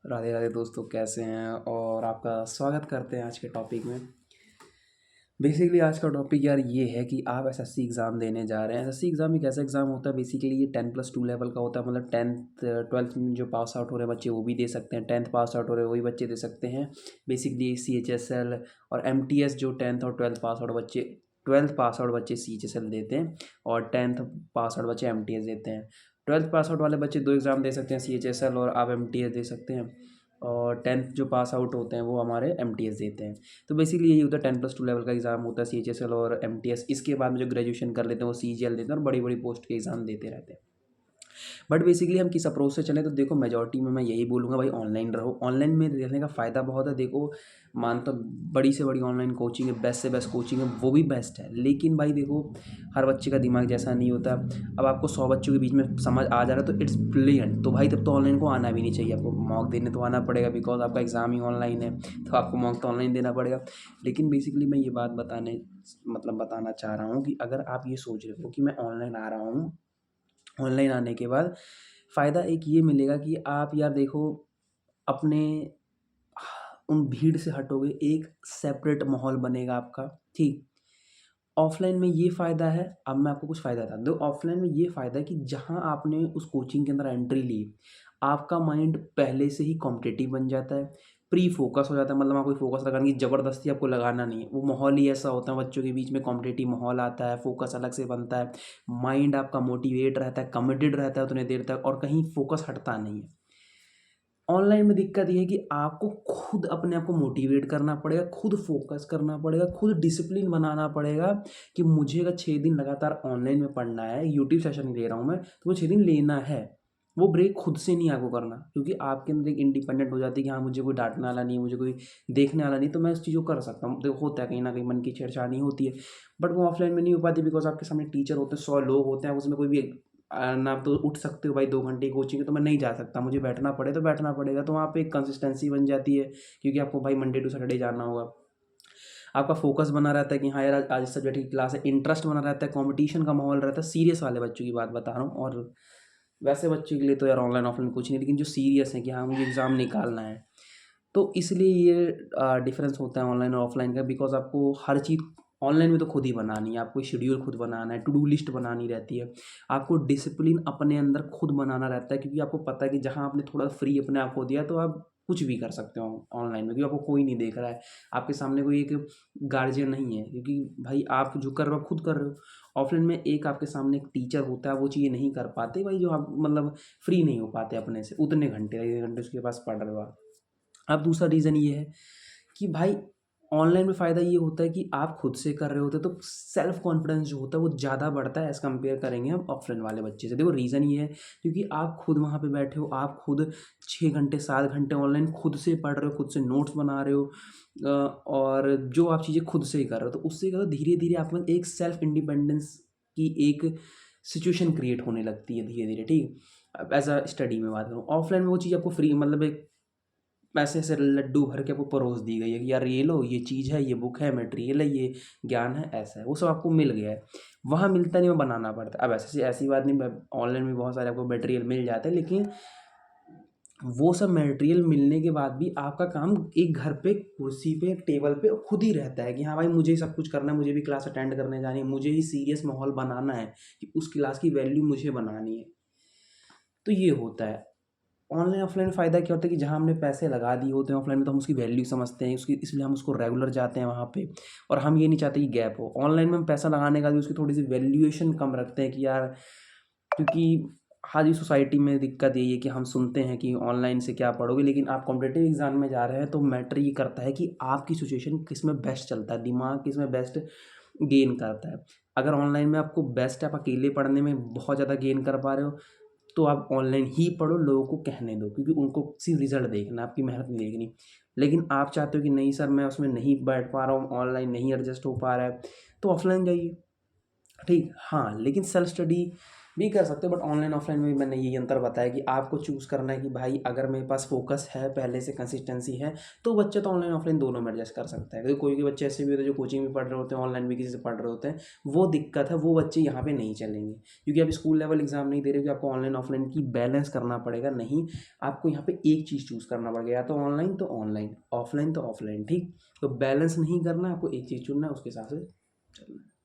राधे राधे दोस्तों, कैसे हैं? और आपका स्वागत करते हैं आज के टॉपिक में। बेसिकली आज का टॉपिक यार ये है कि आप एसएससी एग्ज़ाम देने जा रहे हैं। एसएससी एग्ज़ाम एक ऐसा एग्ज़ाम होता है, बेसिकली ये 10+2 लेवल का होता है। मतलब 10th 12th में जो पास आउट हो रहे हैं बच्चे वो भी दे सकते हैं, 10th पास आउट हो रहे हैं वही बच्चे दे सकते हैं। बेसिकली CHSL और MTS जो 10th और 12th पास आउट बच्चे, 12th पास आउट बच्चे CHSL देते हैं और 10th पास आउट बच्चे MTS देते हैं। 12th पास आउट वाले बच्चे दो एग्ज़ाम दे सकते हैं, CHSL और आप MTS दे सकते हैं। और 10th जो पास आउट होते हैं वो हमारे MTS देते हैं। तो बेसिकली यही होता है, 10+2 लेवल का एग्ज़ाम होता है CHSL और MTS। इसके बाद में जो ग्रेजुएशन कर लेते हैं वो CGL देते हैं और बड़ी बड़ी पोस्ट के एग्ज़ाम देते रहते हैं। बट बेसिकली हम किस अप्रोच से चलें, तो देखो मेजॉरिटी में मैं यही बोलूँगा भाई ऑनलाइन रहो। ऑनलाइन में रहने का फ़ायदा बहुत है। देखो मानता बड़ी से बड़ी ऑनलाइन कोचिंग है, बेस्ट से बेस्ट कोचिंग है, वो भी बेस्ट है। लेकिन भाई देखो हर बच्चे का दिमाग जैसा नहीं होता। अब आपको 100 बच्चों के बीच में समझ आ जा रहा है तो इट्स ब्रिलियंट। तो भाई तब तो ऑनलाइन को आना भी नहीं चाहिए, आपको मॉक देने तो आना पड़ेगा, बिकॉज आपका एग्ज़ाम ही ऑनलाइन है तो आपको मॉक तो ऑनलाइन देना पड़ेगा। लेकिन बेसिकली मैं ये बात बताना चाह रहा हूँ कि अगर आप ये सोच रहे हो कि मैं ऑनलाइन आ रहा हूँ, ऑनलाइन आने के बाद फ़ायदा एक ये मिलेगा कि आप यार देखो अपने उन भीड़ से हटोगे, एक सेपरेट माहौल बनेगा आपका, ठीक। ऑफ़लाइन में ये फ़ायदा है। अब मैं आपको कुछ फ़ायदा बताता हूँ। ऑफ़लाइन में ये फ़ायदा है कि जहाँ आपने उस कोचिंग के अंदर एंट्री ली, आपका माइंड पहले से ही कॉम्पिटिटिव बन जाता है, प्री फ़ोकस हो जाता है। मतलब वहाँ कोई फ़ोकस लगाने की ज़बरदस्ती आपको लगाना नहीं है। वो माहौल ही ऐसा होता है, बच्चों के बीच में कॉम्पिटिटिव माहौल आता है, फ़ोकस अलग से बनता है, माइंड आपका मोटिवेट रहता है, कमिटेड रहता है उतने देर तक और कहीं फ़ोकस हटता नहीं है। ऑनलाइन में दिक्कत ये है कि आपको खुद अपने आप को मोटिवेट करना पड़ेगा, खुद फ़ोकस करना पड़ेगा, खुद डिसिप्लिन बनाना पड़ेगा कि मुझे अगर 6 दिन लगातार ऑनलाइन में पढ़ना है, यूट्यूब सेशन ले रहा हूँ मैं, तो वो 6 दिन लेना है। वो ब्रेक खुद से नहीं आपको करना, क्योंकि आपके अंदर एक इंडिपेंडेंट हो जाती है कि हाँ, मुझे कोई डाँटने वाला नहीं है, मुझे कोई देखने वाला नहीं है, तो मैं उस चीज़ को कर सकता हूँ। देखो होता है कहीं न कहीं मन की छेड़छाड़ी होती है, बट वो ऑफ़लाइन में नहीं हो पाती, बिकॉज़ आपके सामने टीचर होते हैं, 100 लोग होते हैं, उसमें कोई भी ना तो उठ सकते हो भाई, 2 घंटे की कोचिंग है तो मैं नहीं जा सकता, मुझे बैठना पड़े तो बैठना पड़ेगा। तो वहाँ पे एक कंसिस्टेंसी बन जाती है, क्योंकि आपको भाई मंडे टू सैटरडे जाना होगा। आपका फ़ोकस बना रहता है कि हाँ यार, आज इस सब्जेक्ट की क्लास है, इंटरेस्ट बना रहता है, कॉम्पिटिशन का माहौल रहता है। सीरियस वाले बच्चों की बात बता रहा हूँ। और वैसे बच्चों के लिए तो यार ऑनलाइन ऑफलाइन कुछ नहीं, लेकिन जो सीरियस हैं कि हाँ मुझे एग्ज़ाम निकालना है, तो इसलिए ये डिफ़रेंस होता है ऑनलाइन और ऑफ़लाइन का। बिकॉज़ आपको हर चीज़ ऑनलाइन में तो खुद ही बनानी है, आपको शेड्यूल खुद बनाना है, टू डू लिस्ट बनानी रहती है। आपको डिसिप्लिन अपने अंदर खुद बनाना रहता है, क्योंकि आपको पता है कि जहाँ आपने थोड़ा फ्री अपने आप को दिया तो आप कुछ भी कर सकते हो ऑनलाइन में, क्योंकि आपको कोई नहीं देख रहा है। आपके सामने कोई एक गार्जियन नहीं है, क्योंकि भाई आप जो कर रहे हो आप खुद कर रहे हो। ऑफ़लाइन में एक आपके सामने एक टीचर होता है, वो चीज़ें नहीं कर पाते भाई, जो आप मतलब फ्री नहीं हो पाते अपने से उतने घंटे, 1 घंटे उसके पास पढ़ रहे हो आप। अब दूसरा रीज़न ये है कि भाई ऑनलाइन में फ़ायदा ये होता है कि आप खुद से कर रहे होते हो तो सेल्फ कॉन्फिडेंस जो होता है वो ज़्यादा बढ़ता है एज़ कम्पेयर करेंगे हम ऑफलाइन वाले बच्चे से। देखो रीज़न ये है क्योंकि आप खुद वहाँ पे बैठे हो, आप खुद 6 घंटे 7 घंटे ऑनलाइन खुद से पढ़ रहे हो, खुद से नोट्स बना रहे हो, और जो आप चीज़ें खुद से ही कर रहे हो, तो उससे क्या होता है धीरे-धीरे आप में एक सेल्फ इंडिपेंडेंस की एक सिचुएशन क्रिएट होने लगती है धीरे-धीरे, ठीक? अब एज़ अ स्टडी में बात करूँ, ऑफलाइन में वो चीज़ आपको फ्री मतलब एक पैसे से लड्डू भर के आपको परोस दी गई है कि यार ये लो, ये चीज़ है, ये बुक है, मटेरियल है, ये ज्ञान है, ऐसा है। वो सब आपको मिल गया है। वहाँ मिलता नहीं, वो बनाना पड़ता है। अब ऐसी ऐसी बात नहीं, ब ऑनलाइन में बहुत सारे आपको मटेरियल मिल जाते हैं, लेकिन वो सब मटेरियल मिलने के बाद भी आपका काम एक घर पे, कुर्सी पे, एक टेबल पे खुद ही रहता है कि हाँ भाई मुझे ही सब कुछ करना है, मुझे भी क्लास अटेंड करने जानी है, मुझे ही सीरियस माहौल बनाना है कि उस क्लास की वैल्यू मुझे बनानी है। तो ये होता है। ऑनलाइन ऑफलाइन फ़ायदा क्या होता है कि जहाँ हमने पैसे लगा दिए होते हैं ऑफलाइन में, तो हम उसकी वैल्यू समझते हैं, उसकी इसलिए हम उसको रेगुलर जाते हैं वहाँ पे, और हम ये नहीं चाहते कि गैप हो। ऑनलाइन में हम पैसा लगाने का भी उसकी थोड़ी-सी वैल्यूएशन कम रखते हैं कि यार, क्योंकि आज की सोसाइटी में दिक्कत यही है कि हम सुनते हैं कि ऑनलाइन से क्या पढ़ोगे, लेकिन आप कॉम्पिटिटिव एग्ज़ाम में जा रहे हैं तो मैटर ये करता है कि आपकी सिचुएशन किसमें बेस्ट चलता है, दिमाग किसमें बेस्ट गेन करता है। अगर ऑनलाइन में आपको बेस्ट है, आप अकेले पढ़ने में बहुत ज़्यादा गेन कर पा रहे हो, तो आप ऑनलाइन ही पढ़ो, लोगों को कहने दो, क्योंकि उनको सिर्फ रिज़ल्ट देखना है, आपकी मेहनत नहीं देखनी। लेकिन आप चाहते हो कि नहीं सर, मैं उसमें नहीं बैठ पा रहा हूँ, ऑनलाइन नहीं एडजस्ट हो पा रहा है, तो ऑफ़लाइन जाइए, ठीक। हाँ, लेकिन सेल्फ स्टडी भी कर सकते हो, बट ऑनलाइन ऑफलाइन में भी मैंने यही अंतर बताया कि आपको चूज़ करना है कि भाई अगर मेरे पास फोकस है, पहले से कंसिस्टेंसी है, तो बच्चे तो ऑनलाइन ऑफलाइन दोनों में एडजस्ट कर सकता है। क्योंकि कोई कोई बच्चे ऐसे भी होते हैं जो कोचिंग भी पढ़ रहे होते हैं, ऑनलाइन भी किसी से पढ़ रहे होते हैं, वो दिक्कत है, वो बच्चे यहाँ पे नहीं चलेंगे। क्योंकि आप स्कूल लेवल एग्जाम नहीं दे रहे हो कि आपको ऑनलाइन ऑफलाइन की बैलेंस करना पड़ेगा, नहीं, आपको यहाँ पे एक चीज़ चूज़ करना पड़ेगा, या तो ऑनलाइन तो ऑनलाइन, ऑफलाइन तो ऑफलाइन, ठीक। तो बैलेंस नहीं करना, आपको एक चीज़ चुनना है, उसके हिसाब से चलना है।